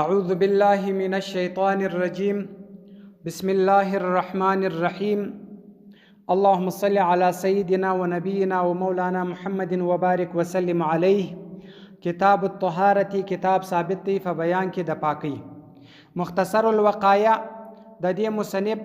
أعوذ بالله من الشيطان الرجيم. بسم الله الرحمن الرحيم. اللهم صل على سيدنا ونبينا ومولانا محمد وبارك وسلم عليه. کتاب الطهارة کتاب ثابت دی په بیان کې د پاکی. مختصر الوقایع د دې مصنف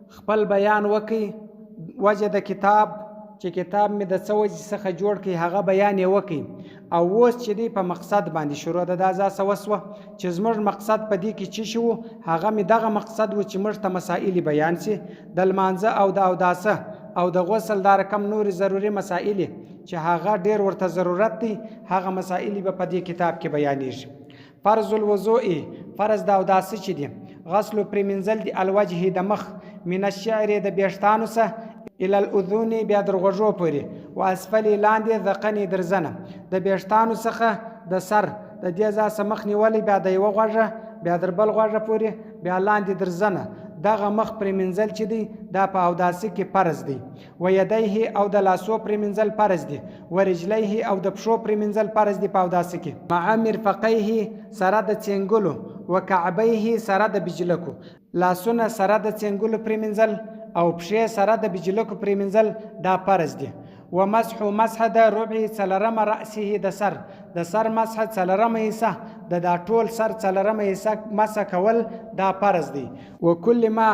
خپل بیان وکي وجه د کتاب چې کتاب می د څه وجې څخه جوړ کړي هغه بیان یې وکي او اوس چې دی په مقصد باندې شروع ده دا ځاسه وسوه چې زموږ مقصد په دې کې څه شو هغه می دغه مقصد و چې موږ ته مسائل بیان سي د لمانځه او د اوداسه او د غسل دا رقم نور ضروري مسائل چې هغه ډیر ورته ضرورت دی هغه مسائل به په دې کتاب کې بیانېږي. فرض الوضوء فرض د اوداسه چې دی غسل پرېمنځل دی الوجه د مخ من الشعر د بیشتانو څخه الى الاذون بیا در غوږو پورې و اسفل لاندې ذقنې درزنه د بیشتانو څخه د سر د دې ځاسه مخ نیولې بیا د یوه غوږه بیا در بل غوږه پورې بیا لاندې درزنه دغه مخ پرېمنځل چې دی دا په اوداسه کې فرض دی. و یدیه او د لاسو پرېمنځل فرض دی. و رجلیه او د پښو پرېمنځل فرض دی په اوداسه کې. مع مرفقیه سره د څنګلو و کعبیه سره د بجلکو لاسونه سره د څنګلو پرېمنځل او پښې سره د بجلکو پرېمنځل دا فرض دی. و مسح د ربع څلرمه رأسه د سر مسح څلرمه حصه د دا ټول سر څلرمه حصه مسح کول دا فرض دی. و کل ما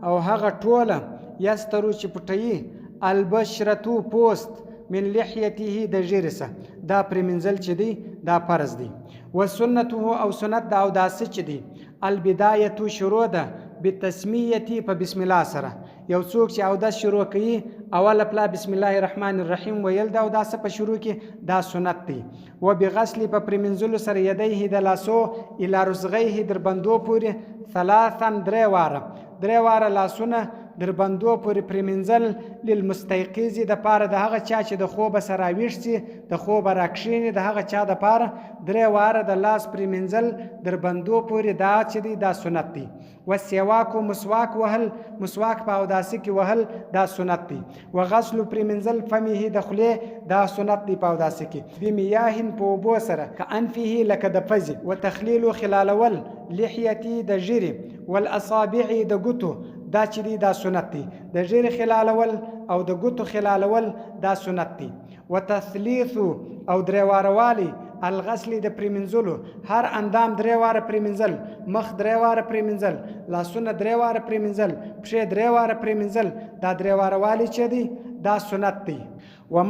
او هغه ټوله یسترو چې پټوي البشرتو پوست من لحیته د ژیرسه دا پرېمنځل چې دی دا فرض دی. و سنته او سنت د اوداسه چې دی البدایه شروع ده بالتسمیه په بسم الله سره یو څوک چې اوداس شروع کوي اول پلا بسم الله الرحمن الرحیم ویل د اوداسه په شروع کې دا سنت دی. و بغسل په پرېمنځلو سره یدیه د لاسو الی رزغیه در بندو پورې ثلاثا درې واره لاسونه در بندو پورې پرېمنځل للمستيقظ د پاره د هغه چا چې د خوبه سره راویښ سي د خوبه راکښیني د هغه چا د پاره درې واره د لاس پرېمنځل در بندو پورې دا چې دی دا سنت دی. و سواک مسواک وهل مسواک په اوداسه کې وهل دا سنت دی. و غسل پرېمنځل فمه د خولې دا سنت دی په اوداسه کې. بمیاه په اوبو سره کانفه لکه د پزې و تخلیل خلالول لحیتی د ژیرې والاصابع د ګوتو دا چې دی دا سنت دی. د ژیرې خلالول او د ګوتو خلالول دا سنت دی. و تثلیث او درېواروالی الغسل د پرېمنځلو هر اندام درې واره پرېمنځل مخ درې واره پرېمنځل لاسونه درې واره پرېمنځل پښې درې واره پرېمنځل دا درېواروالی چې دی دا سنت دی. و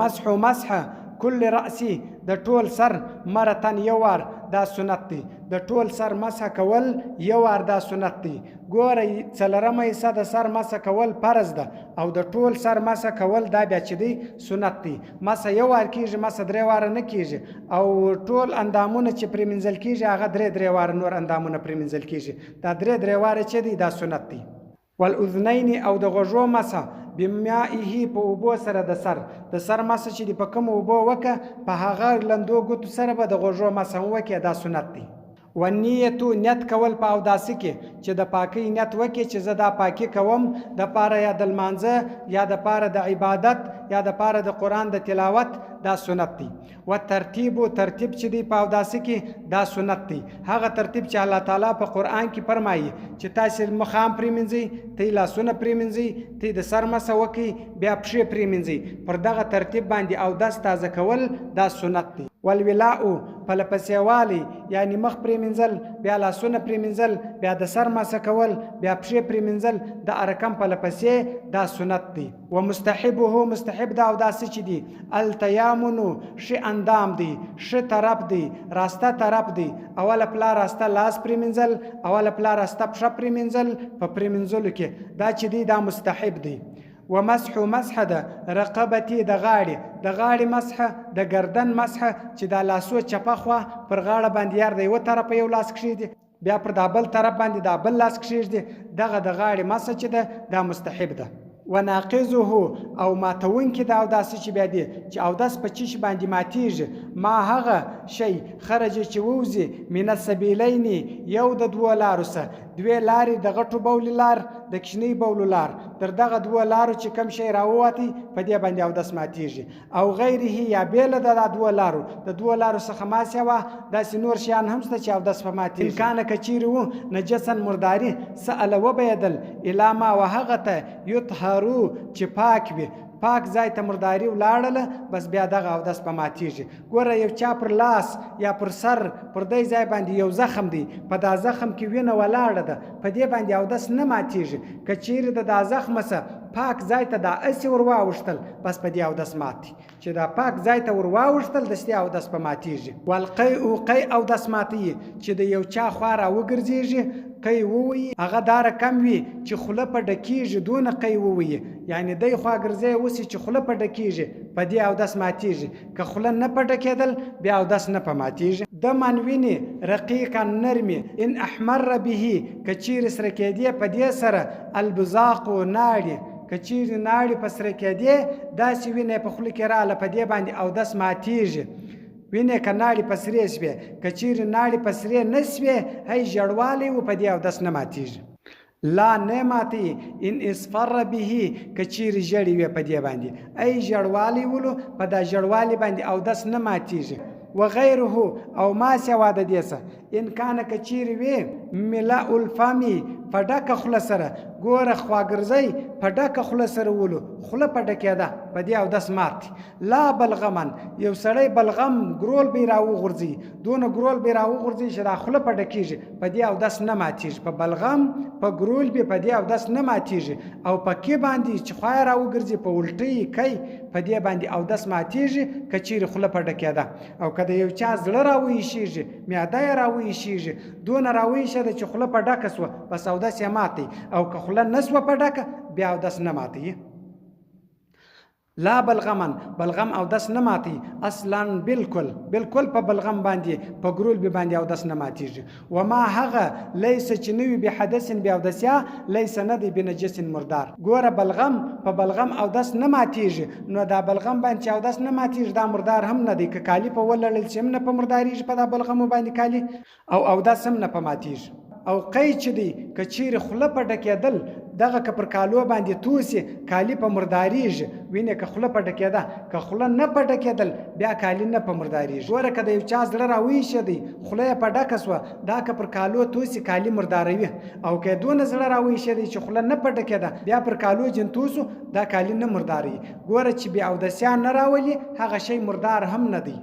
مسح کل رأسی د ټول سر مرتن یو وار دا سنت دی. د ټول سر مسح کول یو وار دا سنت دی. ګوره څلرمه حصه د سر مسح کول فرض ده او د ټول سر مسح کول دا بیا چې دی سنت دی. مسح یو وار کیږي مسح درې واره نه کیږي او ټول اندامونه چې پرېمنځل کیږي هغه درې واره نور اندامونه پرېمنځل کیږي دا درې واره چې دی دا سنت دی. والاذنین او د غوږو مسح بمائه په اوبو سره د سر مسح چې دی په کوم اوبو وکه په هغه لندو ګوتو سره به د غوږو مسح وکه دا سنت دی. و نیت کول په اوداسه کې چې د پاکی نیت وکړي چې زه دا پاکی کوم د پاره یا د لمانځه یا د پاره د عبادت یا د پاره د قرآن د تلاوت دا سنت دی. و ترتیب چې دی په اوداسه کې دا سنت دی. هغه ترتیب چې الله تعالی په قرآن کې فرمایي چې تاسو مخام پرېمنځئ ته لاسونه پرېمنځئ ته د سر مسح وکړئ بیا پښې پرېمنځئ پر دغه ترتیب باندې اودس تازه کول دا سنت دی. والولاء پلپسې والی یعنی مخ پرېمنځل بیا لاسونه پرېمنځل بیا د سر مسح کول بیا پښې پرېمنځل د ارکم پلپسې دا سنت دی. و مستحب د اوداسه چې دی التیامن ښه اندام دی ښه طرف دی راسته طرف دی. اوله پلا راسته لاس پرېمنځل اوله پلا راسته پښه پرېمنځل په پرېمنځلو کې دا چې دی دا مستحب دی. و مسح د رقبتی د غاړې مسح د گردن مسح چې دا لاسو چپه خوا پر غاړه باندې یار د یو طرف یو لاس کښېږدي بیا پر دا بل طرف باندې دا بل لاس کښېږدي دغه د غاړې مسح چې ده دا مستحب ده. و ناقضه او ماتونکي د اوداسه چې بیا دی چې اودس په چیش باندې ماتیږي ما هغه شی خرج چې ووځي من السبیلین یو د دوه لارو څخه دوې لارې د غټو بولو لار د کشنۍ بولو لار تر دغه دوه لارو چې کم شی راووتی په دې باندې اودس ماتیږي او غیره یا بیله د دوه لارو څخه ما سوا داسې نور شیان هم شته چې اودس په ماتیږي امکانه که چیرې و نجسن مرداري سأله وبیدل الی ما وهغه ته یطهرو چې پاک وي پاک ځای ته مرداري ولاړله بس بیا دغه اودس په ماتیږي ګوره یو چا پر لاس یا پر سر پر دې ځای باندې یو زخم دی په دا زخم کې وینه ولاړه ده په دې باندې اودس نه ماتیږي که چیرې د دا زخمه څه پاک ځای ته دا اسې ور واوښتل بس په دې اودس ماتي چې دا پاک ځای ته ور واوښتل دستې اودس په ماتیږي والقی اودس ماتي چې د یو چا خوا راوګرځېږي قی ووي هغه دا رقم وي چې خوله په ډکیږي دونه قی ووي یعنی دی خوا ګرځی اوسي چې خوله په ډکیږي په دې اودس ماتیږي که خوله نه په ډکېدل بیا اودس نه په ماتیږي د من وینې رقیقا نرمي ان احمر به که چیرې سره کېدې په دې سره البزاق ناړي که چیرې ناړي په سره کېدې داسې وینې په خوله کې راله په دې باندې اودس ماتیږي وینې که ناړې په سرې شوې که چیرې ناړې په سرې نه شوې هی ژړوالی و په دې اودس نه ماتیږي لا نه ماتي ان اصفر به که چیرې ژړې وې په دې باندې ای ژړوالی ولو په دا ژړوالي باندې اودس نه ماتیږي وغیره او ما سوا د دې څه ان کانه که چیرې وې ملاء الفم په ډکه خوله سره ګوره خواګرځئ په ډکه خوله سره ولو خوله په ډکېده په دې اودس ماتي لا بلغمن یو سړی بلغم ګرول به راوغورځي دونه ګرول به راوغورځي چې دا خوله په ډکېږي په دې اودس نه ماتیږي په بلغم په ګرول به په دې اودس نه ماتیږي او په کې باندې چې خوا یې راوګرځي په الټۍ کوي په دې باندې اودس ماتیږي که چیرې خوله په ډکېده او که د یو چا زړه راویښېږي معده یې راویښېږي دونه راویښېده چې خوله په ډکه سوه بس اودس یې ماتي او که خوله نه سوه په ډکه بیا اودس نه ماتي لا بلغم اودس نه ماتي اصلا بالکل په بلغم باندې په ګرول به باندې اودس نه ماتیږي وما هغه لیس چې نوي به حدث بیا اودسیا لیس نه دی بنجس مردار ګوره په بلغم اودس نه ماتیږي نو دا بلغم باندې اودس نه ماتیږي دا مردار هم نه دی که کالی په ولړل چې هم نه په مرداریږي په دا بلغم باندې کالی او اودس هم نه په ماتیږي او قی چې دی که چیرې خوله په ډکېدل دغه که پر کالو باندې توسي کالی په مرداریږي وینې که خوله په ډکېده که خوله نه په ډکېدل بیا کالی نه په مرداریږي ګوره که د یو چا زړه راویښېدی خوله یې په ډکه سوه دا که پر کالو توسي کالی مرداروي او که دونه زړه راویښېدی چې خوله نه په ډکېده بیا پر کالو جن توسو دا کالی نه مرداروي ګوره چې بیا اودسیان نه راولي هغه شی مردار هم نه دی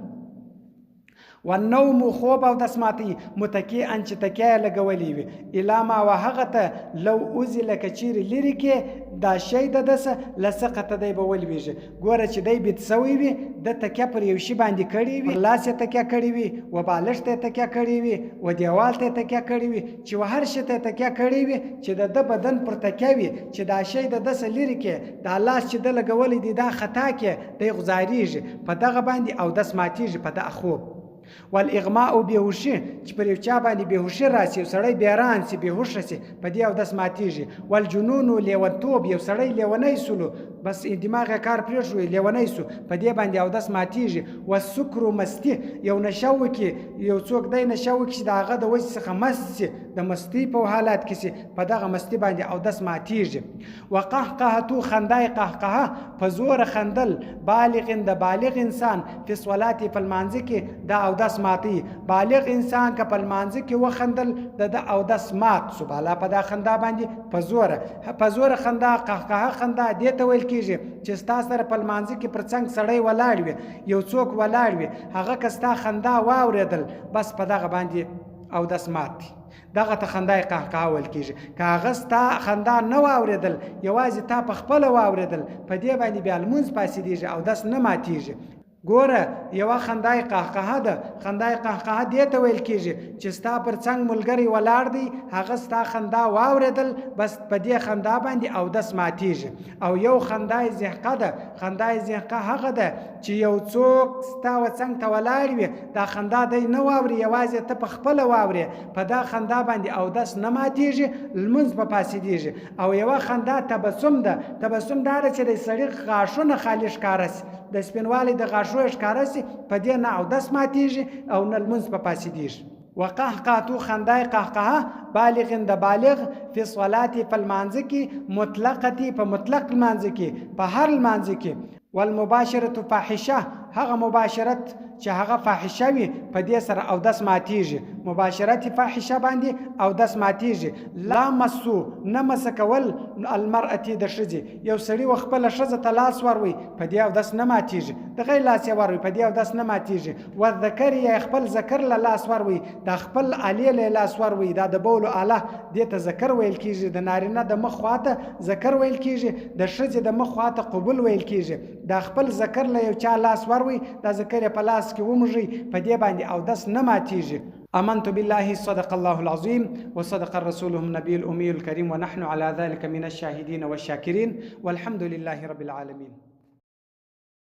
والنوم خوب اودس ماتي متکئا چې تکیه لګولې وي الا ما وهغه ته لو اوزله که چیرې لرې کې دا شی د دسه لسقطه دی به ولویږي ګوره چې دی بیت سوی وي د تکیه پر یو شي باندې کړی وي لاس یې تکیه کړی وي و بالښت یې تکیه کړی وي و دیوال ته یې تکیه کړی وي چې و هر شي ته یې تکیه کړی وي چې د ده بدن پر تکیه وي چې دا شی د دسه لرې کې دا لاس چې ده لګولی دی دا خطا کې دی غزاریږي په دغه باندې اودس ماتیږي په دغه خوب والاغماء بهوشي چې پر یو چا باندې بهوشي راسي یو سړی بیران سي بهوشه سي په دې اودس ماتیږي والجنون لیونتوب یو سړی لیونی سولو بس دماغ کار پرېښوي لیونی سو په دې باندې اودس ماتیږي والسکر مستی یو نشو کې یو څوک دی نشو کې چې د هغه د وجې څخه مست سي د مستی په حالات کې سي په دغه مستی باندې اودس ماتیږي وقهقهتو خندای قهقهه په زور خندل بالغ انسان په صلاتي په المانځ کې دا اودس ماتي بالغ انسان که په المانځ کې وخندل د اودس مات سو بالا په دا خندا باندې په زوره خندا قهقهه خندا دې ته ویل کېږي چې ستا سره په المانځ کې پر څنګ سړی ولاړ وي یو څوک ولاړ وي هغه که ستا خندا واورېدل بس په دغه باندې اودس ماتي دغه ته خندای قهقهه ویل کېږي که هغه ستا خندا نه واورېدل یوازې تا په خپله واورېدل په دې باندې بیا لمونځ پاسېدېږي اودس نه ماتېږي ګوره یوه خندای قهقهه ده خندای قهقهه دې ته ویل کېږي چې ستا پر څنګ ملګری ولاړ دی هغه ستا خندا واورېدل بس په دې خندا باندې اودس ماتېږي او یو خندای زهقه ده خندای زهقه هغه ده چې یو څوک ستا و څنګ ته ولاړ وي دا خندا دی نه واوري یوازې ته په خپله واورې په دا خندا باندې اودس نه ماتېږي لمونځ به پاسېدېږي او یوه خندا تبسم ده تبسم دا ده چې د سړي غاښونه خالي ښکاره سي د سپینوالي د غاښو ښکاره سي په دې نه اودس ماتېږي او نه لمونځ په پاسېدېږي وقهقهتو خندای قهقهه بالغ د بالغ فی الصلاه په لمانځه کې مطلقتی په مطلق لمانځه کې په هر لمانځه کې والمباشره فاحشه هغه مباشرت چې هغه فاحشه وي په دې سره او داس ماتیږي مباشرت فاحشه باندې او داس ماتیږي لا مسو نه مسکول المرأه د شذ یو سړی وخپل شذ ته لاس وروي په دې او داس نه ماتیږي د غیر لاس وروي په دې او داس نه ماتیږي والذکر یا خپل ذکر له لاس وروي د خپل الی له لاس وروي دا د بول اله دې ته ذکر ویل کیږي د نارینه د مخ خواته ذکر ویل کیږي د شذ د مخ خواته قبول ویل کیږي د خپل ذکر له یو چا لاس وروي دا ذکر په لاس کې ومږي په دې باندې او داس نه ماتیږي آمنت بالله صدق الله العظيم وصدق رسوله النبي الأمي الكريم ونحن على ذلك من الشاهدين والشاكرين والحمد لله رب العالمين.